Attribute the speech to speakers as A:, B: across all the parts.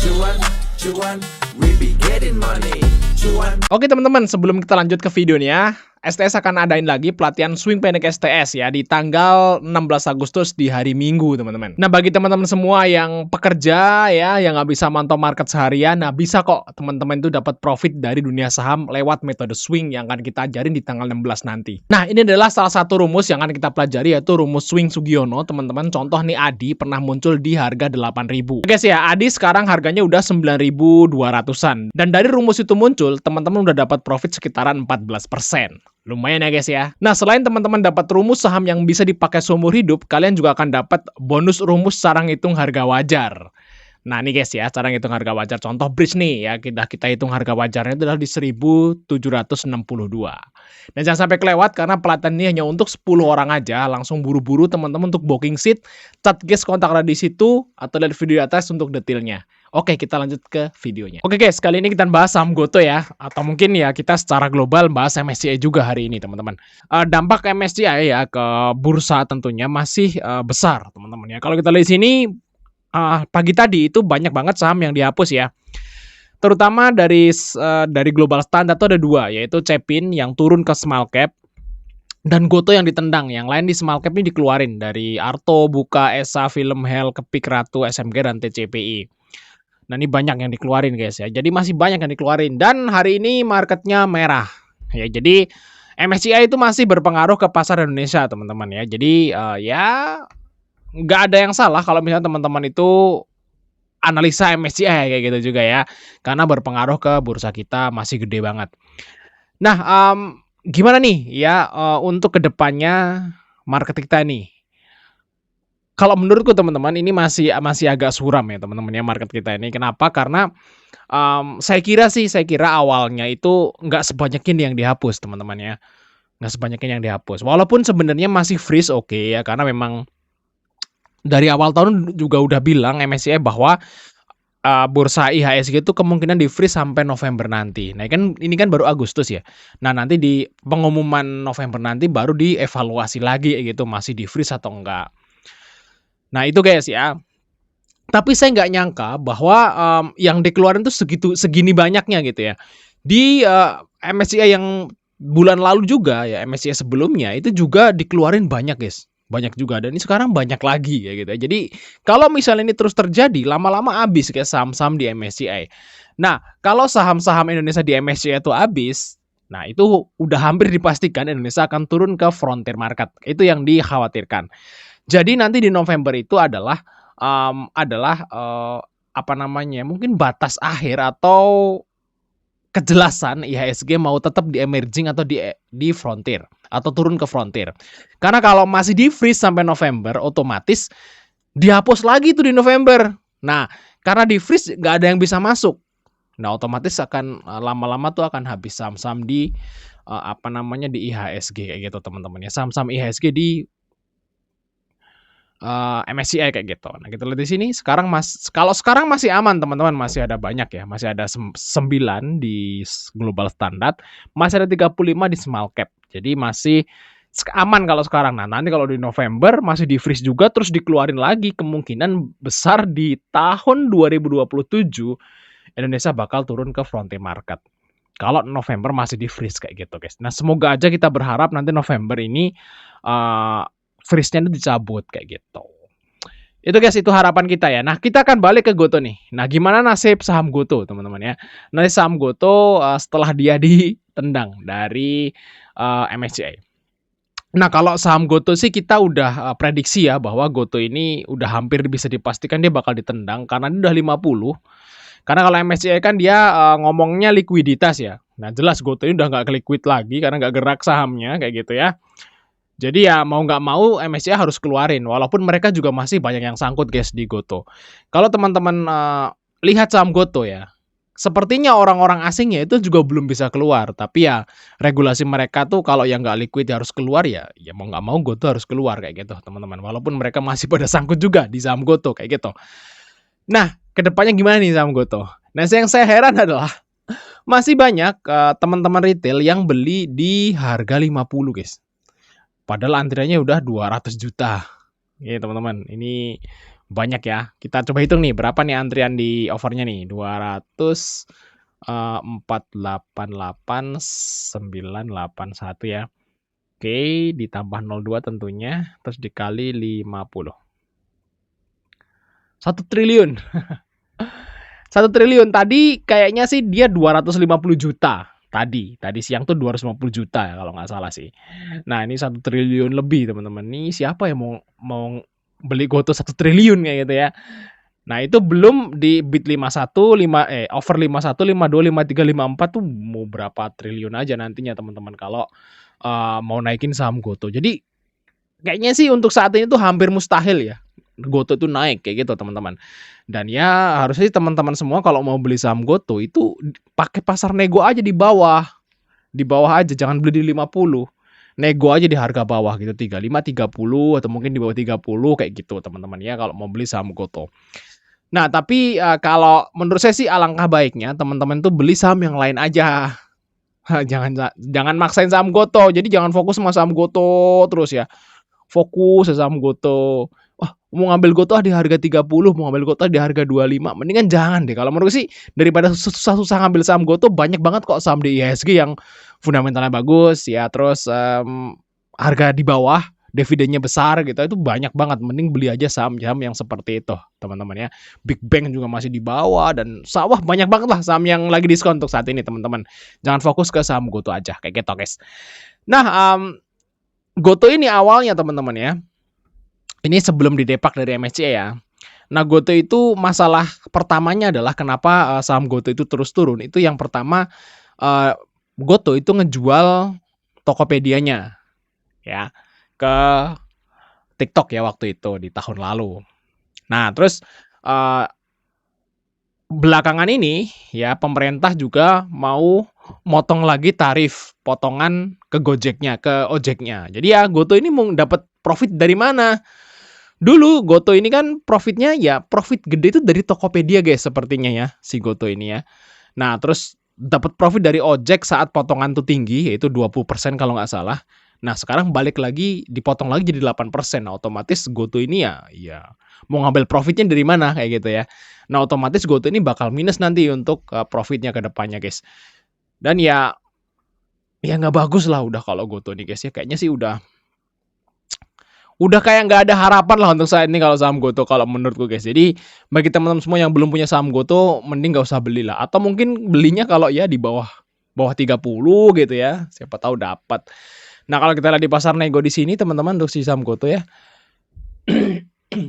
A: Cuan, cuan, we be getting money. Cuan.
B: Oke teman-teman, sebelum kita lanjut ke videonya, STS akan adain lagi pelatihan swing pendek STS ya di tanggal 16 Agustus di hari Minggu teman-teman. Nah bagi teman-teman semua yang pekerja ya, yang nggak bisa mantau market seharian, nah bisa kok teman-teman itu dapat profit dari dunia saham lewat metode swing yang akan kita ajarin di tanggal 16 nanti. Nah ini adalah salah satu rumus yang akan kita pelajari, yaitu rumus swing Sugiono teman-teman. Contoh nih Adi pernah muncul di harga 8.000. Oke sih ya, Adi sekarang harganya udah 9.200-an. Dan dari rumus itu muncul, teman-teman udah dapat profit sekitaran 14%. Lumayan ya guys ya. Nah selain teman-teman dapat rumus saham yang bisa dipakai seumur hidup, kalian juga akan dapat bonus rumus cara ngitung harga wajar. Nah nih guys ya, cara ngitung harga wajar. Contoh bridge nih ya, kita hitung harga wajarnya itu adalah di 1762. Dan jangan sampai kelewat karena pelatihan ini hanya untuk 10 orang aja. Langsung buru-buru teman-teman untuk booking seat, chat guys kontak di situ atau lihat video di atas untuk detailnya. Oke, kita lanjut ke videonya. Oke guys, kali ini kita bahas saham Goto ya. Atau mungkin ya kita secara global bahas MSCI juga hari ini teman-teman. Dampak MSCI ya ke bursa tentunya masih besar teman-teman ya. Kalau kita lihat di sini, pagi tadi itu banyak banget saham yang dihapus ya. Terutama dari global standard itu ada dua, yaitu Cepin yang turun ke small cap, dan Goto yang ditendang. Yang lain di small cap ini dikeluarin dari Arto, Buka, Esa, Film Hell, Kepik, Ratu, SMG, dan TCPI. Nah ini banyak yang dikeluarin guys ya. Jadi masih banyak yang dikeluarin. Dan hari ini marketnya merah. Ya jadi MSCI itu masih berpengaruh ke pasar Indonesia teman-teman ya. Jadi ya nggak ada yang salah kalau misalnya teman-teman itu analisa MSCI kayak gitu juga ya. Karena berpengaruh ke bursa kita masih gede banget. Nah gimana nih ya untuk kedepannya market kita nih? Kalau menurutku teman-teman ini masih agak suram ya teman-teman ya market kita ini. Kenapa? Karena saya kira awalnya itu nggak sebanyak ini yang dihapus teman-teman ya. Nggak sebanyak ini yang dihapus. Walaupun sebenarnya masih freeze oke ya, karena memang dari awal tahun juga udah bilang MSCI bahwa bursa IHSG itu kemungkinan di freeze sampai November nanti. Nah ini kan baru Agustus ya. Nah nanti di pengumuman November nanti baru dievaluasi lagi gitu, masih di freeze atau enggak. Nah itu guys ya. Tapi saya nggak nyangka bahwa yang dikeluarin tuh segini banyaknya gitu ya. Di MSCI yang bulan lalu juga ya, MSCI sebelumnya itu juga dikeluarin banyak guys. Banyak juga, dan ini sekarang banyak lagi ya gitu. Jadi kalau misalnya ini terus terjadi, lama-lama habis kayak saham-saham di MSCI. Nah, kalau saham-saham Indonesia di MSCI itu habis, nah itu udah hampir dipastikan Indonesia akan turun ke frontier market. Itu yang dikhawatirkan. Jadi nanti di November itu adalah apa namanya, mungkin batas akhir atau kejelasan IHSG mau tetap di emerging atau di frontier atau turun ke frontier. Karena kalau masih di freeze sampai November, otomatis dihapus lagi tuh di November. Nah, karena di freeze nggak ada yang bisa masuk. Nah, otomatis akan lama-lama tuh akan habis saham-saham di apa namanya, di IHSG kayak gitu teman-teman ya. Saham-saham IHSG di MSCI kayak gitu. Nah kita lihat di sini sekarang kalau sekarang masih aman teman-teman, masih ada banyak ya, masih ada 9 di global standard, masih ada 35 di small cap. Jadi masih aman kalau sekarang. Nah nanti kalau di November masih di freeze juga, terus dikeluarin lagi, kemungkinan besar di tahun 2027 Indonesia bakal turun ke frontier market. Kalau November masih di freeze kayak gitu guys. Nah semoga aja, kita berharap nanti November ini freeze-nya itu dicabut kayak gitu. Itu guys, itu harapan kita ya. Nah kita akan balik ke Goto nih. Nah gimana nasib saham Goto teman-teman ya. Nanti saham Goto setelah dia ditendang dari MSCI. Nah kalau saham Goto sih kita udah prediksi ya, bahwa Goto ini udah hampir bisa dipastikan dia bakal ditendang karena dia udah 50. Karena kalau MSCI kan dia ngomongnya likuiditas ya. Nah jelas Goto ini udah nggak liquid lagi karena nggak gerak sahamnya kayak gitu ya. Jadi ya mau nggak mau MSCI harus keluarin, walaupun mereka juga masih banyak yang sangkut guys di Goto. Kalau teman-teman lihat saham Goto ya, sepertinya orang-orang asingnya itu juga belum bisa keluar. Tapi ya regulasi mereka tuh kalau yang nggak liquid harus keluar ya mau nggak mau Goto harus keluar kayak gitu teman-teman. Walaupun mereka masih pada sangkut juga di saham Goto kayak gitu. Nah kedepannya gimana nih saham Goto? Nah yang saya heran adalah masih banyak teman-teman retail yang beli di harga 50 guys. Padahal antriannya udah 200 juta. Ya teman-teman, ini Banyak ya. Kita coba hitung nih berapa nih antrian di offernya nih, 488,981 ya. Oke, ditambah 02 tentunya, terus dikali 50. 1 triliun. 1 triliun. Tadi kayaknya sih dia 250 juta. Tadi siang tuh 250 juta ya kalau nggak salah sih. Nah ini 1 triliun lebih teman-teman. Nih siapa yang mau beli GoTo 1 triliun kayak gitu ya. Nah itu belum di bid 51, over 51, 52, 53, 54 tuh mau berapa triliun aja nantinya teman-teman kalau mau naikin saham GoTo. Jadi kayaknya sih untuk saat ini tuh hampir mustahil ya GoTo itu naik kayak gitu teman-teman. Dan ya harusnya sih teman-teman semua kalau mau beli saham GoTo itu pakai pasar nego aja di bawah. Di bawah aja, jangan beli di 50. Nego aja di harga bawah gitu, 35, 30 atau mungkin di bawah 30 kayak gitu teman-teman ya kalau mau beli saham GoTo. Nah, tapi kalau menurut saya sih alangkah baiknya teman-teman tuh beli saham yang lain aja. Jangan maksain saham GoTo. Jadi jangan fokus sama saham GoTo terus ya. Fokus ke saham GoTo. Wah, mau ngambil GoTo di harga 30, mau ngambil GoTo di harga 25. Mendingan jangan deh. Kalau menurut sih daripada susah-susah ngambil saham GoTo, banyak banget kok saham di IHSG yang fundamentalnya bagus ya, terus harga di bawah, dividennya besar gitu. Itu banyak banget. Mending beli aja saham-saham yang seperti itu, teman-teman ya. Big Bang juga masih di bawah dan sawah banyak banget lah saham yang lagi diskon untuk saat ini, teman-teman. Jangan fokus ke saham GoTo aja kayak gitu, guys. Nah, GoTo ini awalnya teman-teman ya, ini sebelum didepak dari MSCI ya. Nah GoTo itu masalah pertamanya adalah kenapa saham GoTo itu terus turun. Itu yang pertama, GoTo itu ngejual Tokopedia-nya ya ke TikTok ya waktu itu di tahun lalu. Nah terus belakangan ini ya pemerintah juga mau motong lagi tarif potongan ke Gojeknya, ke ojeknya. Jadi ya GoTo ini mau dapat profit dari mana? Dulu GoTo ini kan profitnya ya profit gede itu dari Tokopedia guys sepertinya ya si GoTo ini ya. Nah terus dapat profit dari ojek saat potongan tuh tinggi yaitu 20% kalau nggak salah. Nah sekarang balik lagi dipotong lagi jadi 8%. Nah otomatis GoTo ini ya mau ngambil profitnya dari mana kayak gitu ya. Nah otomatis GoTo ini bakal minus nanti untuk profitnya ke depannya guys. Dan ya nggak bagus lah udah kalau GoTo nih guys ya. Kayaknya sih udah kayak nggak ada harapan lah untuk saat ini kalau saham GoTo kalau menurutku guys. Jadi bagi teman-teman semua yang belum punya saham GoTo mending nggak usah belilah atau mungkin belinya kalau ya di bawah 30 gitu ya. Siapa tahu dapat. Nah, kalau kita lihat di pasar nego di sini teman-teman untuk si saham GoTo ya.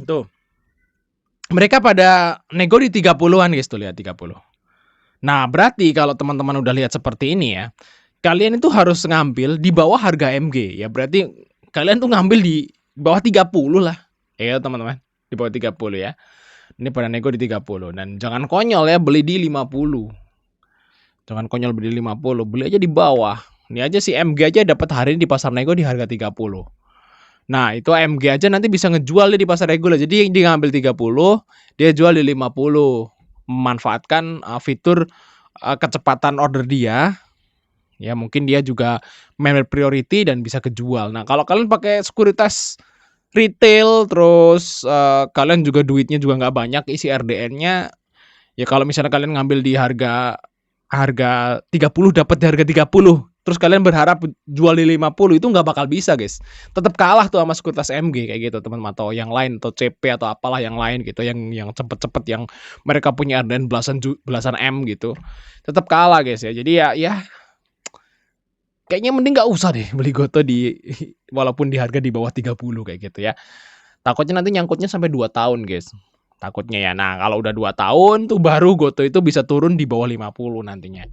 B: Tuh. Mereka pada nego di 30-an guys tuh lihat 30. Nah, berarti kalau teman-teman udah lihat seperti ini ya, kalian itu harus ngambil di bawah harga MG ya. Berarti kalian tuh ngambil di bawah 30 lah. Ya teman-teman, di bawah 30 ya. Ini pada nego di 30 dan jangan konyol ya beli di 50. Jangan konyol beli di 50, beli aja di bawah. Ini aja si MG aja dapat hari ini di pasar nego di harga 30. Nah, itu MG aja nanti bisa ngejual di pasar reguler. Jadi dia ngambil 30, dia jual di 50. Memanfaatkan fitur kecepatan order dia. Ya, mungkin dia juga member priority dan bisa kejual. Nah, kalau kalian pakai sekuritas retail terus kalian juga duitnya juga nggak banyak isi RDN-nya, ya kalau misalnya kalian ngambil di harga 30 dapat di harga 30, terus kalian berharap jual di 50 itu nggak bakal bisa, guys. Tetap kalah tuh sama sekuritas MG kayak gitu, teman-teman, atau yang lain atau CP atau apalah yang lain gitu yang cepet-cepet yang mereka punya RDN belasan M gitu. Tetap kalah, guys ya. Jadi ya kayaknya mending nggak usah deh beli GoTo walaupun di harga di bawah 30 kayak gitu ya. Takutnya nanti nyangkutnya sampai 2 tahun, guys. Takutnya ya. Nah, kalau udah 2 tahun tuh baru GoTo itu bisa turun di bawah 50 nantinya.